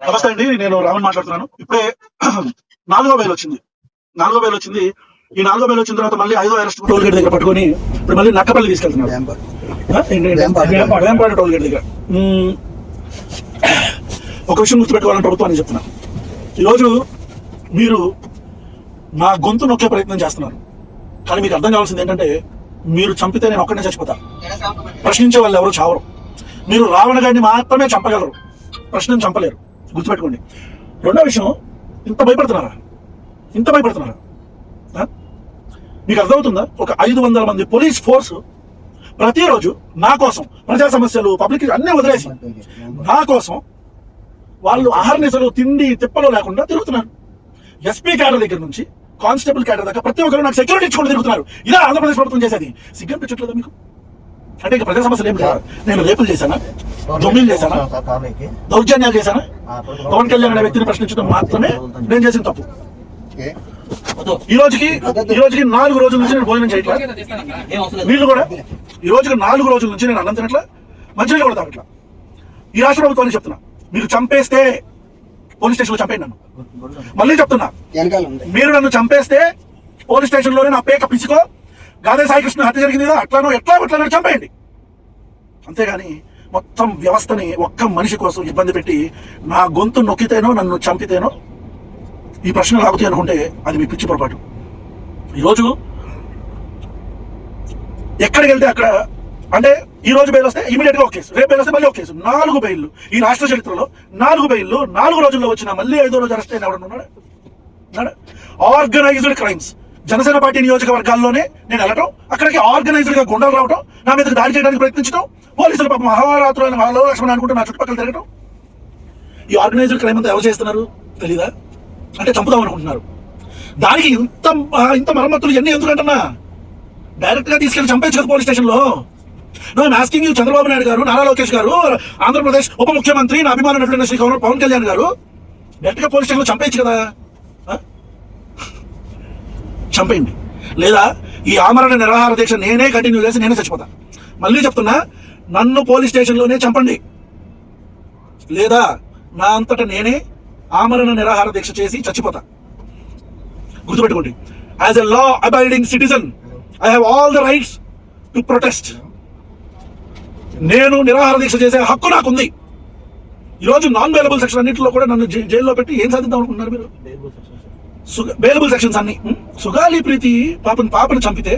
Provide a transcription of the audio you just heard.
నమస్తే అండి, నేను రామన్ మాట్లాడుతున్నాను. ఇప్పుడే 4వ బెయిల్ వచ్చింది. ఈ 4వ బెయిల్ వచ్చిన తర్వాత మళ్ళీ 5వ అరెస్ట్ టోల్ గేట్ దగ్గర పట్టుకొని ఇప్పుడు మళ్ళీ నక్కపల్లి తీసుకెళ్తున్నారు. వేంపాడు టోల్ గేట్ దగ్గర. ఒక విషయం గుర్తుపెట్టుకోవాలని ప్రభుత్వాన్ని చెప్తున్నా. ఈరోజు మీరు నా గొంతు నొక్కే ప్రయత్నం చేస్తున్నారు, కానీ మీకు అర్థం కావాల్సింది ఏంటంటే, మీరు చంపితే నేను ఒక్కడనే చచ్చిపోతా. ప్రశ్నించే వాళ్ళు ఎవరు చావరు. మీరు రావణ గారిని మాత్రమే చంపగలరు, ప్రశ్నను చంపలేరు. గుర్తుపెట్టుకోండి. రెండో విషయం, ఇంత భయపడుతున్నారా? మీకు అర్థమవుతుందా? ఒక 500 మంది పోలీస్ ఫోర్స్ ప్రతిరోజు నా కోసం ప్రజా సమస్యలు పబ్లిక్ అన్నీ వదిలేసి నా కోసం వాళ్ళు ఆహారనిసలు తిండి తిప్పలు లేకుండా తిరుగుతున్నారు. ఎస్పీ క్యాడర్ దగ్గర నుంచి కానిస్టేబుల్ క్యాడర్ దాకా ప్రతి ఒక్కరు నాకు సెక్యూరిటీ ఇచ్చుకుంటూ తిరుగుతున్నారు. ఇదే ఆంధ్రప్రదేశ్ ప్రభుత్వం చేసేది. సిగ్గనిపించట్లేదా మీకు? అంటే ఇక ప్రజా సమస్యలు ఏం కాదు. నేను రేపులు చేశానా, దొంగలు చేశానా, దౌర్జన్యాలు చేశానా? పవన్ కళ్యాణ్ అనే వ్యక్తిని ప్రశ్నించడం మాత్రమే నేను చేసిన తప్పు. ఈ రోజుకి 4 రోజుల నుంచి నేను భోజనం చేయట్లా. వీళ్ళు కూడా ఈ రోజుకి 4 రోజుల నుంచి నేను అన్నం తినట్లా, మంచిగా కూడా తాగట్లా. ఈ రాష్ట్ర ప్రభుత్వాన్ని చెప్తున్నా, మీరు చంపేస్తే పోలీస్ స్టేషన్ లో చంపేయండి నన్ను. మళ్ళీ చెప్తున్నా, మీరు నన్ను చంపేస్తే పోలీస్ స్టేషన్ లోనే నా పేక పిసుకో, గాదే సాయికృష్ణ హత్య జరిగింది కదా, ఎట్లా చంపేయండి. అంతేగాని మొత్తం వ్యవస్థని ఒక్క మనిషి కోసం ఇబ్బంది పెట్టి నా గొంతు నొక్కితేనో నన్ను చంపితేనో ఈ ప్రశ్న లాగుతాయి అనుకుంటే అది మీ పిచ్చి పొరపాటు. ఈరోజు ఎక్కడికి వెళ్తే అక్కడ, అంటే ఈ రోజు బెయిల్ వస్తే ఇమీడియట్ గా ఒక కేసు, రేపు బెయిల్ వస్తే మళ్ళీ ఒక కేసు. 4 బెయిల్లు ఈ రాష్ట్ర చరిత్రలో. 4 బెయిల్లు 4 రోజుల్లో వచ్చిన మళ్ళీ 5వ రోజు అరెస్ట్ అయిన ఎవడన్నాడు? Organized crimes. జనసేన పార్టీ నియోజకవర్గాల్లోనే నేను వెళ్ళటం, అక్కడికి ఆర్గనైజ్డ్ గా గుండాలు రావటం, నా మీదకి దాడి చేయడానికి ప్రయత్నించడం, పోలీసులు పాపం మహారాత్రులైన వాళ్ళ లక్ష్మణ అనుకుంటూ నా చుట్టుపక్కల తిరగటం. ఈ ఆర్గనైజ్డ్ క్రైమ్ అంతా ఎవరు చేస్తున్నారు తెలీదా? అంటే చంపుదాం అనుకుంటున్నారు. దానికి ఇంత మరమ్మతులు ఇవన్నీ ఎందుకంటున్నా? డైరెక్ట్ గా తీసుకెళ్లి చంపేచ్చు కదా పోలీస్ స్టేషన్ లో. No I'm asking you, Chandrababu Naidu garu, Nara Lokesh గారు, ఆంధ్రప్రదేశ్ ఉప ముఖ్యమంత్రి, నా అభిమాన శ్రీ పవన్ కళ్యాణ్ గారు, డైరెక్ట్ గా పోలీస్ స్టేషన్ లో చంపేయచ్చు కదా. చంపేయండి. లేదా ఈ ఆమరణ నిరాహార దీక్ష నేనే కంటిన్యూ చేసి నేనే చచ్చిపోతా. మళ్ళీ చెప్తున్నా, నన్ను పోలీస్ స్టేషన్ లోనే చంపండి, లేదా నా అంతటా నేనే ఆమరణ నిరాహార దీక్ష చేసి చచ్చిపోతా. గుర్తుపెట్టుకోండి, as a law abiding citizen I have all the rights to protest. నేను నిరాహార దీక్ష చేసే హక్కు నాకుంది. ఈరోజు నాన్ బెయిలబుల్ సెక్షన్ అన్నింటిలో కూడా నన్ను జైల్లో పెట్టి ఏం సాధిద్దాం అనుకుంటున్నారు మీరు? బెయిలబుల్ సెక్షన్స్ అన్ని. సుగాలి ప్రీతి పాపను చంపితే